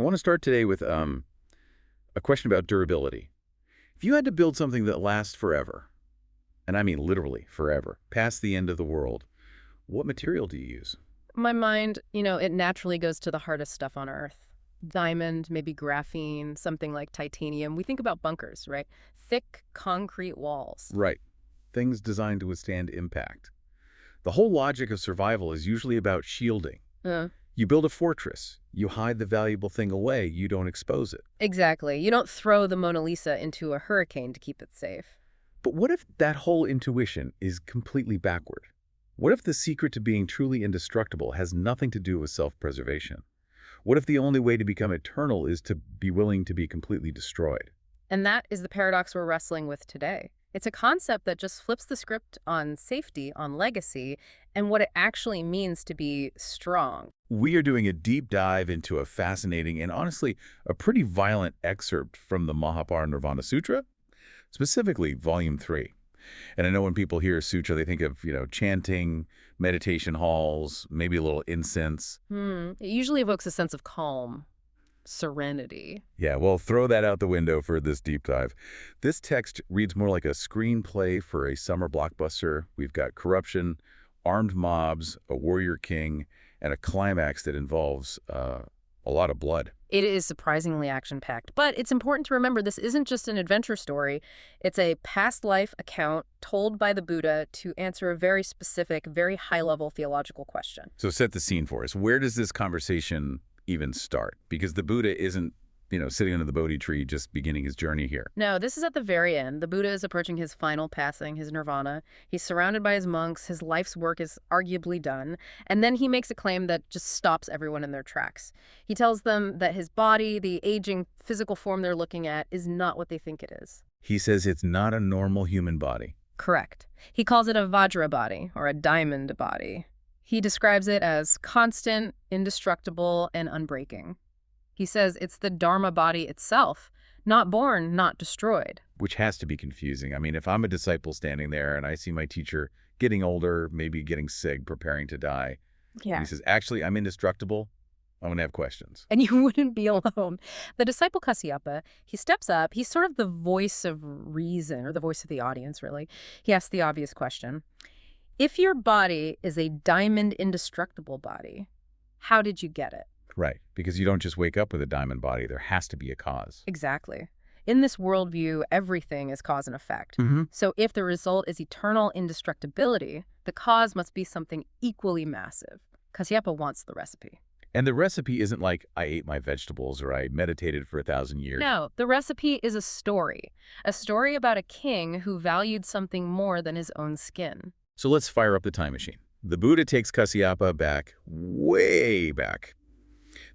I want to start today with a question about durability. If you had to build something that lasts forever, and I mean literally forever, past the end of the world, what material do you use? My mind, it naturally goes to the hardest stuff on Earth. Diamond, maybe graphene, something like titanium. We think about bunkers, right? Thick concrete walls. Right. Things designed to withstand impact. The whole logic of survival is usually about shielding. You build a fortress. You hide the valuable thing away. You don't expose it. Exactly. You don't throw the Mona Lisa into a hurricane to keep it safe. But what if that whole intuition is completely backward? What if the secret to being truly indestructible has nothing to do with self-preservation? What if the only way to become eternal is to be willing to be completely destroyed? And that is the paradox we're wrestling with today. It's a concept that just flips the script on safety, on legacy, and what it actually means to be strong. We are doing a deep dive into a fascinating and honestly a pretty violent excerpt from the Parinirvāṇa Sutra, specifically Volume 3. And I know when people hear sutra, they think of, chanting, meditation halls, maybe a little incense. It usually evokes a sense of calm, serenity. Yeah, well, throw that out the window for this deep dive. This text reads more like a screenplay for a summer blockbuster. We've got corruption, armed mobs, a warrior king, and a climax that involves a lot of blood. It is surprisingly action-packed, but it's important to remember this isn't just an adventure story. It's a past life account told by the Buddha to answer a very specific, very high-level theological question. So set the scene for us. Where does this conversation even start? Because the Buddha isn't, sitting under the Bodhi tree just beginning his journey here. No, this is at the very end. The Buddha is approaching his final passing, his nirvana. He's surrounded by his monks. His life's work is arguably done. And then he makes a claim that just stops everyone in their tracks. He tells them that his body, the aging physical form they're looking at, is not what they think it is. He says it's not a normal human body. Correct. He calls it a Vajra body, or a diamond body. He describes it as constant, indestructible, and unbreaking. He says it's the Dharma-body itself, not born, not destroyed. Which has to be confusing. I mean, if I'm a disciple standing there and I see my teacher getting older, maybe getting sick, preparing to die, and he says, actually, I'm indestructible, I'm going to have questions. And you wouldn't be alone. The disciple Kāśyapa, he steps up. He's sort of the voice of reason, or the voice of the audience, really. He asks the obvious question. If your body is a diamond indestructible body, how did you get it? Right, because you don't just wake up with a diamond body. There has to be a cause. Exactly. In this worldview, everything is cause and effect. So if the result is eternal indestructibility, the cause must be something equally massive. Kāśyapa wants the recipe. And the recipe isn't like I ate my vegetables or I meditated for 1,000 years. No, the recipe is a story about a king who valued something more than his own skin. So let's fire up the time machine. The Buddha takes Kāśyapa back, way back.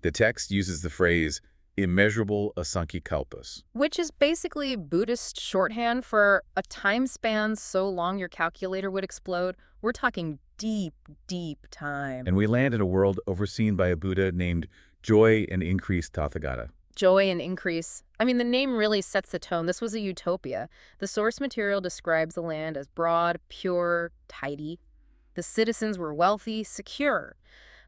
The text uses the phrase, immeasurable asaṃkhyeya kalpas. Which is basically Buddhist shorthand for a time span so long your calculator would explode. We're talking deep, deep time. And we land in a world overseen by a Buddha named Joy and Increase Tathāgata. Joy and increase. I mean, the name really sets the tone. This was a utopia. The source material describes the land as broad, pure, tidy. The citizens were wealthy, secure.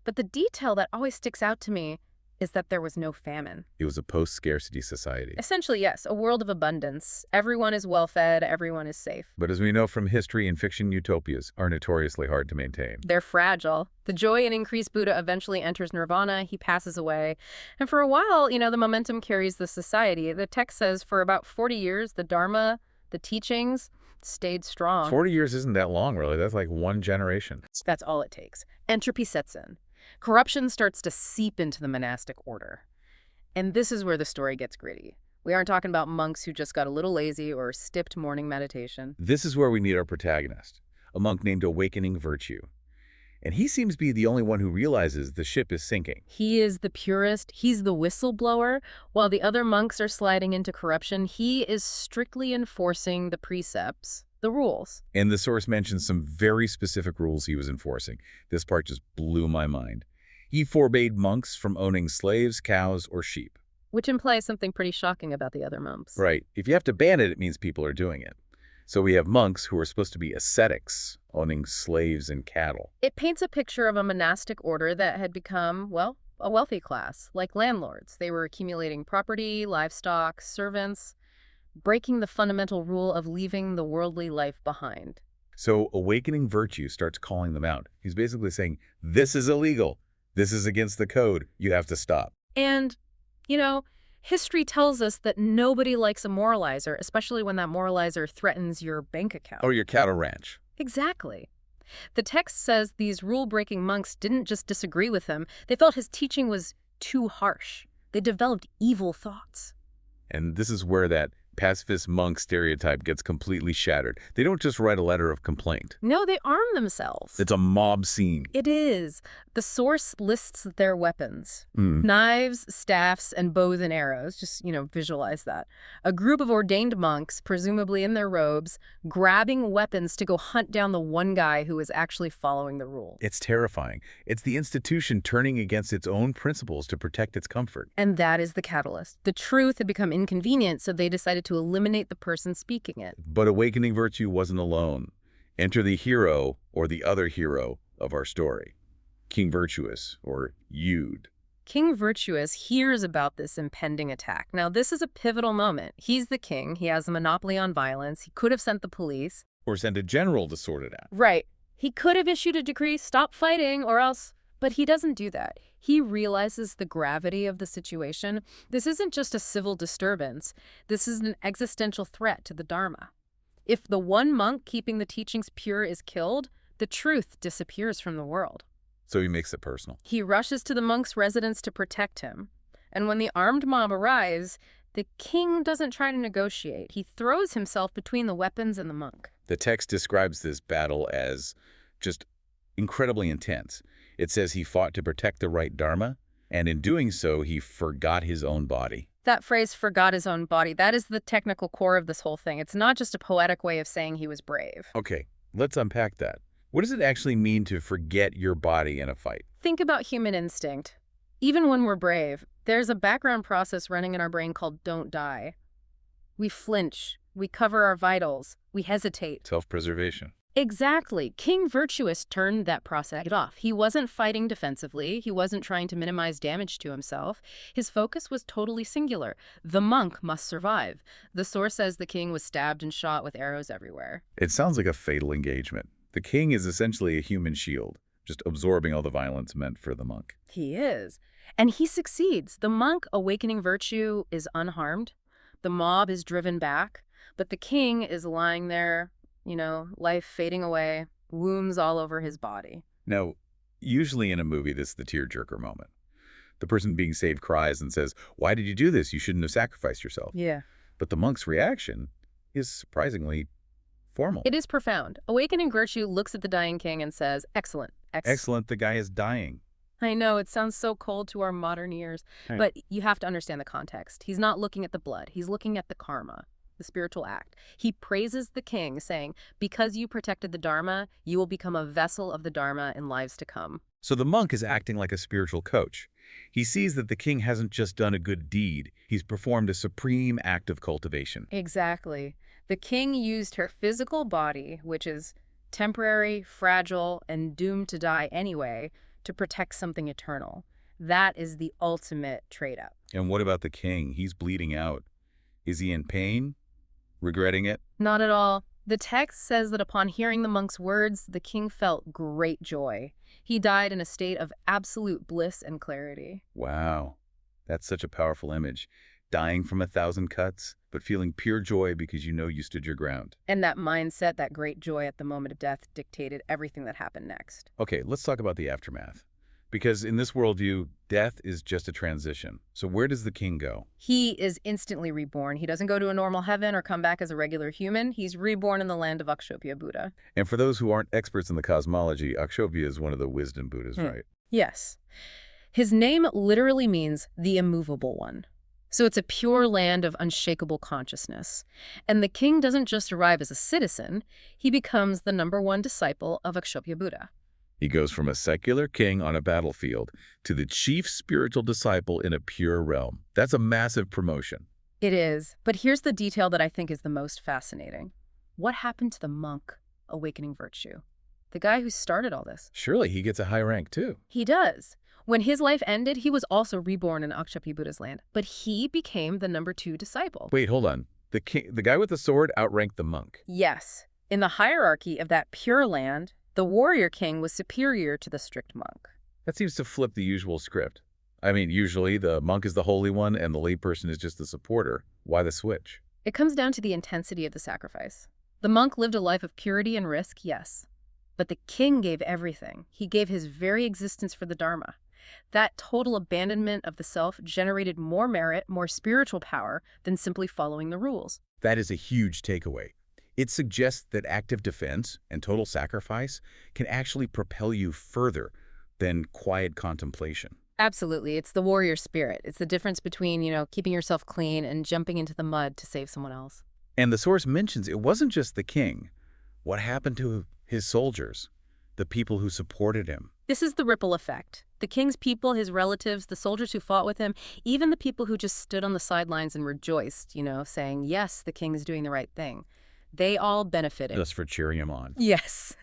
But the detail that always sticks out to me is that there was no famine. It was a post-scarcity society. Essentially, yes, a world of abundance. Everyone is well-fed, everyone is safe. But as we know from history and fiction, utopias are notoriously hard to maintain. They're fragile. The Joy and Increase Buddha eventually enters nirvana, he passes away. And for a while, the momentum carries the society. The text says for about 40 years, the Dharma, the teachings, stayed strong. 40 years isn't that long, really. That's like one generation. That's all it takes. Entropy sets in. Corruption starts to seep into the monastic order. And this is where the story gets gritty. We aren't talking about monks who just got a little lazy or skipped morning meditation. This is where we need our protagonist, a monk named Awakening Virtue. And he seems to be the only one who realizes the ship is sinking. He is the purist. He's the whistleblower. While the other monks are sliding into corruption, he is strictly enforcing the precepts, the rules. And the source mentions some very specific rules he was enforcing. This part just blew my mind. He forbade monks from owning slaves, cows, or sheep. Which implies something pretty shocking about the other monks. Right. If you have to ban it, it means people are doing it. So we have monks who are supposed to be ascetics, owning slaves and cattle. It paints a picture of a monastic order that had become, well, a wealthy class, like landlords. They were accumulating property, livestock, servants, breaking the fundamental rule of leaving the worldly life behind. So awakening virtue starts calling them out. He's basically saying, this is illegal. This is against the code. You have to stop. And, history tells us that nobody likes a moralizer, especially when that moralizer threatens your bank account. Or your cattle ranch. Exactly. The text says these rule-breaking monks didn't just disagree with him. They felt his teaching was too harsh. They developed evil thoughts. And this is where that pacifist monk stereotype gets completely shattered. They don't just write a letter of complaint. No, they arm themselves. It's a mob scene. It is. The source lists their weapons. Knives, staffs, and bows and arrows. Just, visualize that. A group of ordained monks, presumably in their robes, grabbing weapons to go hunt down the one guy who is actually following the rule. It's terrifying. It's the institution turning against its own principles to protect its comfort. And that is the catalyst. The truth had become inconvenient, so they decided to eliminate the person speaking it. But awakening virtue wasn't alone. Enter the hero, or the other hero, of our story. King Virtuous, or Yude. King Virtuous hears about this impending attack. Now, this is a pivotal moment. He's the king. He has a monopoly on violence. He could have sent the police. Or send a general to sort it out. Right. He could have issued a decree, stop fighting, or else... But he doesn't do that. He realizes the gravity of the situation. This isn't just a civil disturbance. This is an existential threat to the Dharma. If the one monk keeping the teachings pure is killed, the truth disappears from the world. So he makes it personal. He rushes to the monk's residence to protect him. And when the armed mob arrives, the king doesn't try to negotiate. He throws himself between the weapons and the monk. The text describes this battle as just incredibly intense. It says he fought to protect the right Dharma, and in doing so, he forgot his own body. That phrase, forgot his own body, that is the technical core of this whole thing. It's not just a poetic way of saying he was brave. Okay, let's unpack that. What does it actually mean to forget your body in a fight? Think about human instinct. Even when we're brave, there's a background process running in our brain called don't die. We flinch, we cover our vitals, we hesitate. Self-preservation. Exactly. King Virtuous turned that process off. He wasn't fighting defensively. He wasn't trying to minimize damage to himself. His focus was totally singular. The monk must survive. The source says the king was stabbed and shot with arrows everywhere. It sounds like a fatal engagement. The king is essentially a human shield, just absorbing all the violence meant for the monk. He is. And he succeeds. The monk, awakening virtue, is unharmed. The mob is driven back. But the king is lying there, life fading away, wounds all over his body. Now, usually in a movie, this is the tearjerker moment. The person being saved cries and says, "Why did you do this? You shouldn't have sacrificed yourself." Yeah. But the monk's reaction is surprisingly formal. It is profound. Awakening virtue looks at the dying king and says, excellent. Excellent, the guy is dying. I know, it sounds so cold to our modern ears, Right. But you have to understand the context. He's not looking at the blood. He's looking at the karma, the spiritual act. He praises the king, saying, because you protected the Dharma, you will become a vessel of the Dharma in lives to come. So the monk is acting like a spiritual coach. He sees that the king hasn't just done a good deed. He's performed a supreme act of cultivation. Exactly. The king used her physical body, which is temporary, fragile, and doomed to die anyway, to protect something eternal. That is the ultimate trade-up. And what about the king? He's bleeding out. Is he in pain? Regretting it? Not at all. The text says that upon hearing the monk's words, the king felt great joy. He died in a state of absolute bliss and clarity. Wow. That's such a powerful image. Dying from 1,000 cuts, but feeling pure joy because you know you stood your ground. And that mindset, that great joy at the moment of death, dictated everything that happened next. Okay, let's talk about the aftermath. Because in this worldview, death is just a transition. So where does the king go? He is instantly reborn. He doesn't go to a normal heaven or come back as a regular human. He's reborn in the land of Akshobhya Buddha. And for those who aren't experts in the cosmology, Akshobhya is one of the wisdom Buddhas, right? Yes. His name literally means the immovable one. So it's a pure land of unshakable consciousness. And the king doesn't just arrive as a citizen, he becomes the #1 disciple of Akshobhya Buddha. He goes from a secular king on a battlefield to the chief spiritual disciple in a pure realm. That's a massive promotion. It is, but here's the detail that I think is the most fascinating. What happened to the monk awakening virtue? The guy who started all this. Surely he gets a high rank too. He does. When his life ended, he was also reborn in Akshappi Buddha's land, but he became the number 2 disciple. Wait, hold on. The guy with the sword outranked the monk. Yes. In the hierarchy of that pure land, the warrior king was superior to the strict monk. That seems to flip the usual script. I mean, usually the monk is the holy one and the layperson is just the supporter. Why the switch? It comes down to the intensity of the sacrifice. The monk lived a life of purity and risk, yes. But the king gave everything. He gave his very existence for the Dharma. That total abandonment of the self generated more merit, more spiritual power than simply following the rules. That is a huge takeaway. It suggests that active defense and total sacrifice can actually propel you further than quiet contemplation. Absolutely. It's the warrior spirit. It's the difference between, keeping yourself clean and jumping into the mud to save someone else. And the source mentions it wasn't just the king. What happened to his soldiers, the people who supported him? This is the ripple effect. The king's people, his relatives, the soldiers who fought with him, even the people who just stood on the sidelines and rejoiced, saying, yes, the king is doing the right thing. They all benefited. Just for cheering him on. Yes.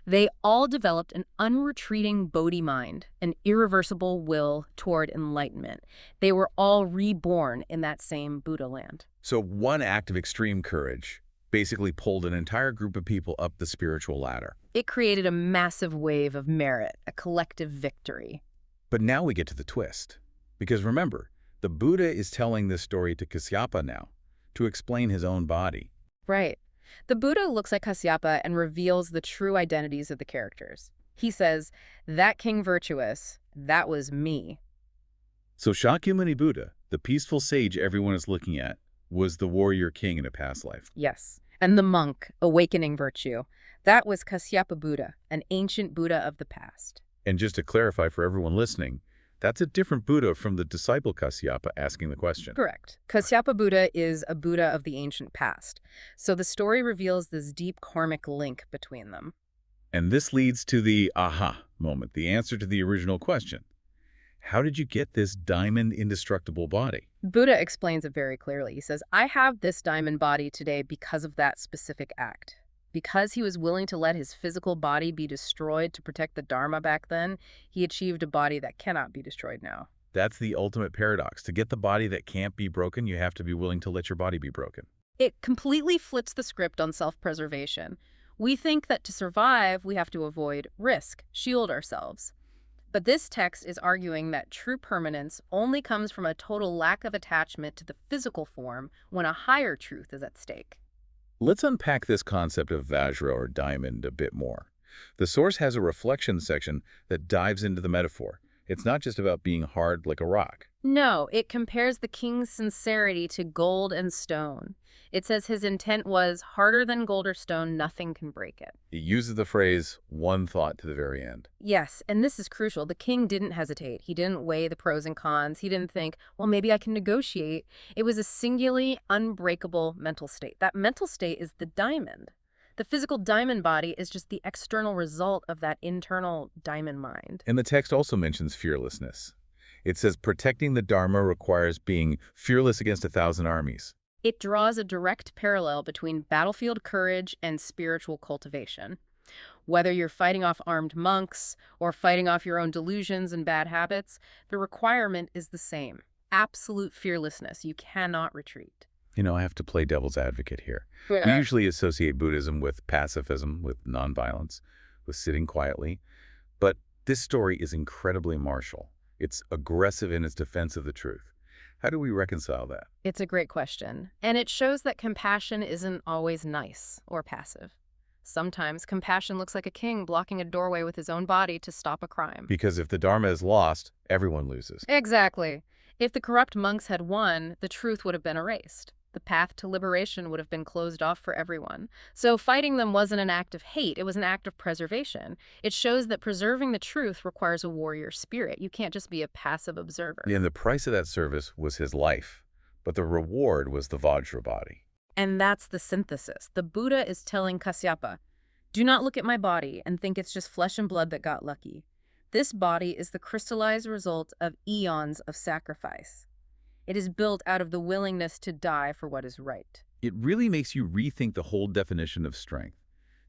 They all developed an unretreating Bodhi mind, an irreversible will toward enlightenment. They were all reborn in that same Buddha land. So one act of extreme courage basically pulled an entire group of people up the spiritual ladder. It created a massive wave of merit, a collective victory. But now we get to the twist. Because remember, the Buddha is telling this story to Kāśyapa now, to explain his own body. Right. The Buddha looks at Kāśyapa and reveals the true identities of the characters. He says, that king virtuous, that was me. So Shakyamuni Buddha, the peaceful sage everyone is looking at, was the warrior king in a past life. Yes. And the monk, awakening virtue, that was Kāśyapa Buddha, an ancient Buddha of the past. And just to clarify for everyone listening, that's a different Buddha from the disciple Kāśyapa asking the question. Correct. Kāśyapa Buddha is a Buddha of the ancient past. So the story reveals this deep karmic link between them. And this leads to the aha moment, the answer to the original question. How did you get this diamond indestructible body? Buddha explains it very clearly. He says, I have this diamond body today because of that specific act. Because he was willing to let his physical body be destroyed to protect the Dharma back then, he achieved a body that cannot be destroyed now. That's the ultimate paradox. To get the body that can't be broken, you have to be willing to let your body be broken. It completely flips the script on self-preservation. We think that to survive, we have to avoid risk, shield ourselves. But this text is arguing that true permanence only comes from a total lack of attachment to the physical form when a higher truth is at stake. Let's unpack this concept of Vajra or diamond a bit more. The source has a reflection section that dives into the metaphor. It's not just about being hard like a rock. No, it compares the king's sincerity to gold and stone. It says his intent was harder than gold or stone, nothing can break it. It uses the phrase, one thought to the very end. Yes, and this is crucial. The king didn't hesitate. He didn't weigh the pros and cons. He didn't think, well, maybe I can negotiate. It was a singularly unbreakable mental state. That mental state is the diamond. The physical diamond body is just the external result of that internal diamond mind. And the text also mentions fearlessness. It says protecting the Dharma requires being fearless against 1,000 armies. It draws a direct parallel between battlefield courage and spiritual cultivation. Whether you're fighting off armed monks or fighting off your own delusions and bad habits, the requirement is the same. Absolute fearlessness. You cannot retreat. I have to play devil's advocate here. Yeah. We usually associate Buddhism with pacifism, with nonviolence, with sitting quietly. But this story is incredibly martial. It's aggressive in its defense of the truth. How do we reconcile that? It's a great question. And it shows that compassion isn't always nice or passive. Sometimes compassion looks like a king blocking a doorway with his own body to stop a crime. Because if the Dharma is lost, everyone loses. Exactly. If the corrupt monks had won, the truth would have been erased. The path to liberation would have been closed off for everyone. So fighting them wasn't an act of hate, it was an act of preservation. It shows that preserving the truth requires a warrior spirit. You can't just be a passive observer. And the price of that service was his life, but the reward was the Vajra body. And that's the synthesis. The Buddha is telling Kāśyapa, do not look at my body and think it's just flesh and blood that got lucky. This body is the crystallized result of eons of sacrifice. It is built out of the willingness to die for what is right. It really makes you rethink the whole definition of strength.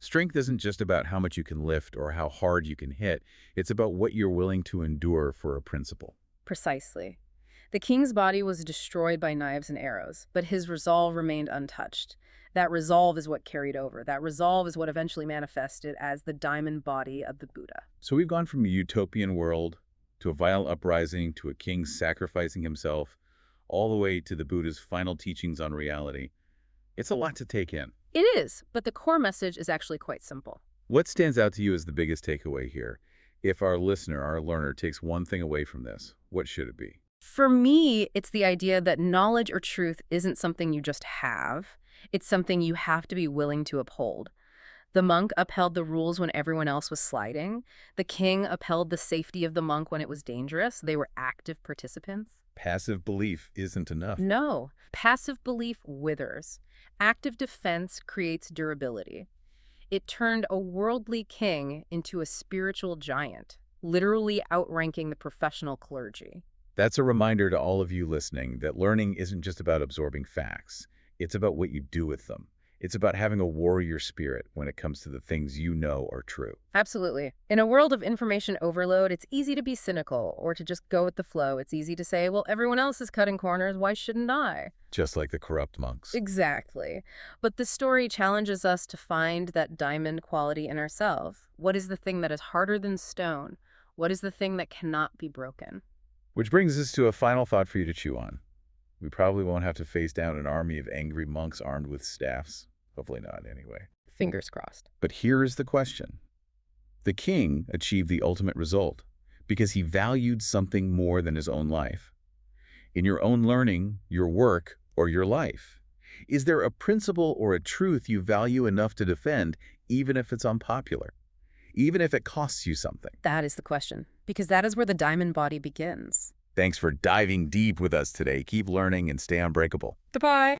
Strength isn't just about how much you can lift or how hard you can hit. It's about what you're willing to endure for a principle. Precisely. The king's body was destroyed by knives and arrows, but his resolve remained untouched. That resolve is what carried over. That resolve is what eventually manifested as the diamond body of the Buddha. So we've gone from a utopian world to a violent uprising to a king sacrificing himself, all the way to the Buddha's final teachings on reality. It's a lot to take in. It is, but the core message is actually quite simple. What stands out to you as the biggest takeaway here? If our listener, our learner, takes one thing away from this, what should it be? For me, it's the idea that knowledge or truth isn't something you just have. It's something you have to be willing to uphold. The monk upheld the rules when everyone else was sliding. The king upheld the safety of the monk when it was dangerous. They were active participants. Passive belief isn't enough. No, passive belief withers. Active defense creates durability. It turned a worldly king into a spiritual giant, literally outranking the professional clergy. That's a reminder to all of you listening that learning isn't just about absorbing facts. It's about what you do with them. It's about having a warrior spirit when it comes to the things you know are true. Absolutely. In a world of information overload, it's easy to be cynical or to just go with the flow. It's easy to say, well, everyone else is cutting corners. Why shouldn't I? Just like the corrupt monks. Exactly. But the story challenges us to find that diamond quality in ourselves. What is the thing that is harder than stone? What is the thing that cannot be broken? Which brings us to a final thought for you to chew on. We probably won't have to face down an army of angry monks armed with staffs. Hopefully not, anyway. Fingers crossed. But here is the question. The king achieved the ultimate result because he valued something more than his own life. In your own learning, your work, or your life, is there a principle or a truth you value enough to defend, even if it's unpopular? Even if it costs you something? That is the question, because that is where the diamond body begins. Thanks for diving deep with us today. Keep learning and stay unbreakable. Goodbye.